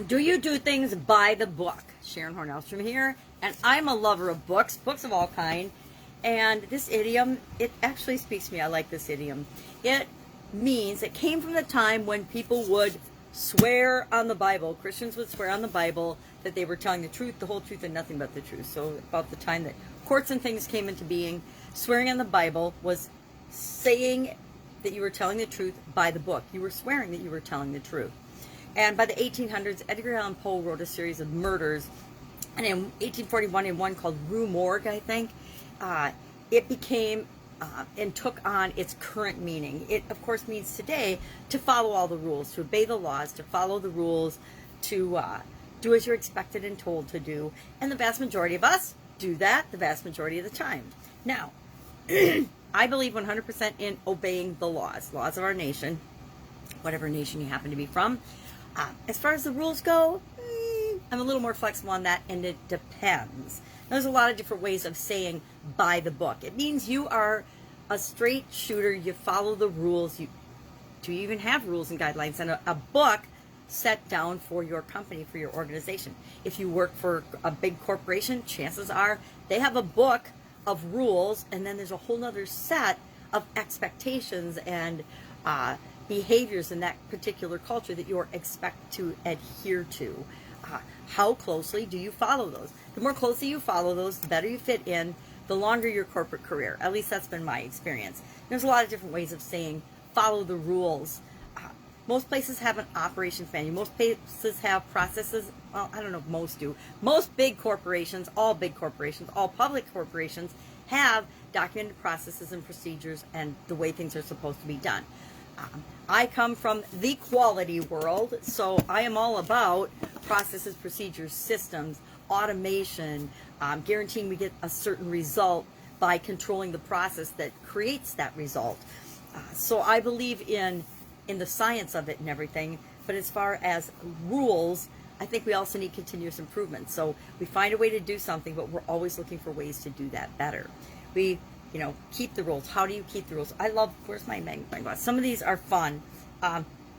Do you do things by the book? Sharon Horne-Ellstrom here, and I'm a lover of books of all kind. And this idiom, it actually speaks to me. I like this idiom. It means, it came from the time when people would swear on the Bible. Christians would swear on the Bible that they were telling the truth, the whole truth, and nothing but the truth. So about the time that courts and things came into being, swearing on the Bible was saying that you were telling the truth by the book. You were swearing that you were telling the truth. And by the 1800s, Edgar Allan Poe wrote a series of murders. And in 1841, in one called Rue Morgue, I think, it became and took on its current meaning. It, of course, means today to follow all the rules, to obey the laws, to follow the rules, to do as you're expected and told to do. And the vast majority of us do that the vast majority of the time. Now, I believe 100% in obeying the laws of our nation, whatever nation you happen to be from. As far as the rules go, I'm a little more flexible on that, and it depends. There's a lot of different ways of saying by the book. It means you are a straight shooter. You follow the rules. You even have rules and guidelines and a book set down for your company, for your organization. If you work for a big corporation, chances are they have a book of rules, and then there's a whole other set of expectations and behaviors in that particular culture that you're expected to adhere to. How closely do you follow those? The more closely you follow those, the better you fit in, the longer your corporate career. At least that's been my experience. There's a lot of different ways of saying follow the rules. Most places have an operations manual. Most places have processes. Well, I don't know if most do. Most big corporations, all public corporations have documented processes and procedures and the way things are supposed to be done. I come from the quality world, so I am all about processes, procedures, systems, automation, guaranteeing we get a certain result by controlling the process that creates that result. So I believe in the science of it and everything, but as far as rules, I think we also need continuous improvement. So we find a way to do something, but we're always looking for ways to do that better. We keep the rules. How do you keep the rules? I love, where's my magnifying glass? Some of these are fun.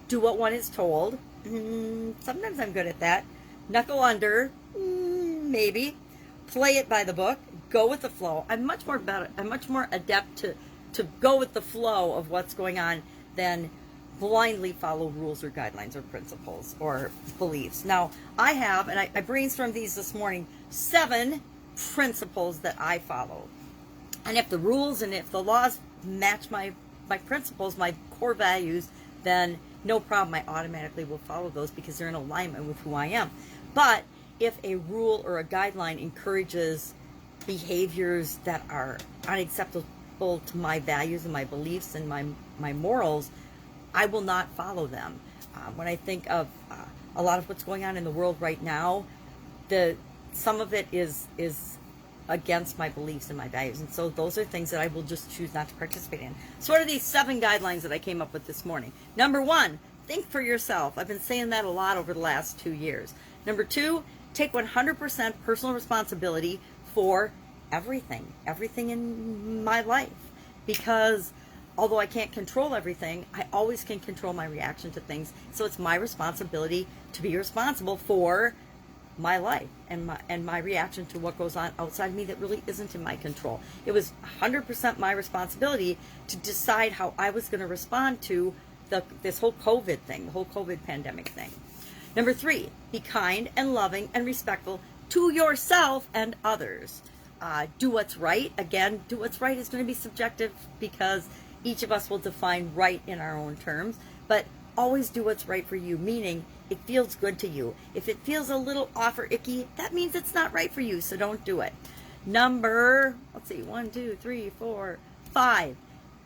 Do what one is told. Sometimes I'm good at that. Knuckle under, maybe. Play it by the book. Go with the flow. I'm much more adept to go with the flow of what's going on than blindly follow rules or guidelines or principles or beliefs. Now, I have, and I brainstormed these this morning, 7 principles that I follow. And if the rules and if the laws match my principles, my core values, then no problem. I automatically will follow those because they're in alignment with who I am. But if a rule or a guideline encourages behaviors that are unacceptable to my values and my beliefs and my morals, I will not follow them. When I think of a lot of what's going on in the world right now, some of it is against my beliefs and my values. And so those are things that I will just choose not to participate in. So what are these 7 guidelines that I came up with this morning? Number 1, think for yourself. I've been saying that a lot over the last 2 years. Number 2, take 100% personal responsibility for everything in my life. Because although I can't control everything, I always can control my reaction to things. So it's my responsibility to be responsible for my life and my reaction to what goes on outside me that really isn't in my control. It was 100% my responsibility to decide how I was going to respond to this whole COVID thing, the whole COVID pandemic thing. Number 3, be kind and loving and respectful to yourself and others. Do what's right. Again, do what's right is going to be subjective because each of us will define right in our own terms, but always do what's right for you, meaning it feels good to you. If it feels a little off or icky, that means it's not right for you, so don't do it. Number, 1, 2, 3, 4, 5.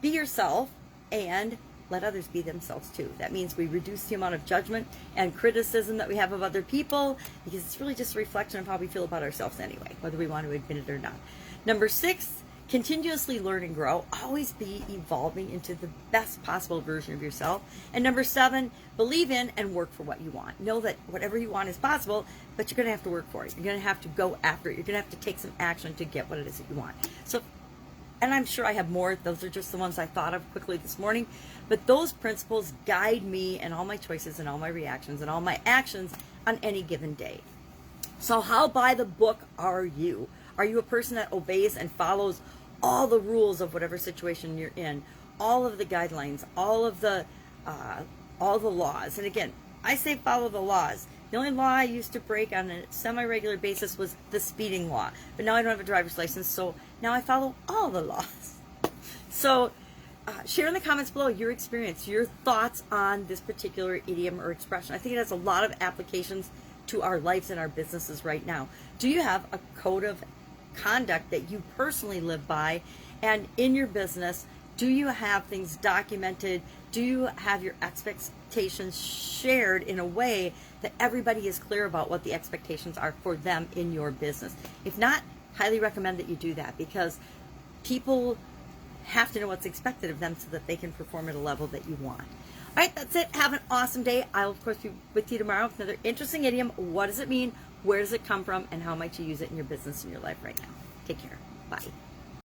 Be yourself and let others be themselves too. That means we reduce the amount of judgment and criticism that we have of other people because it's really just a reflection of how we feel about ourselves anyway, whether we want to admit it or not. Number 6, continuously learn and grow. Always be evolving into the best possible version of yourself. And number 7, believe in and work for what you want. Know that whatever you want is possible, but you're going to have to work for it. You're going to have to go after it. You're going to have to take some action to get what it is that you want. So And I'm sure I have more. Those are just the ones I thought of quickly this morning. But those principles guide me in all my choices and all my reactions and all my actions on any given day. So how by the book are you? Are you a person that obeys and follows all the rules of whatever situation you're in, all of the guidelines, all the laws? And again, I say follow the laws. The only law I used to break on a semi-regular basis was the speeding law. But now I don't have a driver's license, so now I follow all the laws. So share in the comments below your experience, your thoughts on this particular idiom or expression. I think it has a lot of applications to our lives and our businesses right now. Do you have a code of conduct that you personally live by? And in your business, do you have things documented? Do you have your expectations shared in a way that everybody is clear about what the expectations are for them in your business? If not, highly recommend that you do that, because people have to know what's expected of them so that they can perform at a level that you want. All right, that's it. Have an awesome day. I'll, of course, be with you tomorrow with another interesting idiom. What does it mean? Where does it come from? And how might you use it in your business and your life right now? Take care. Bye.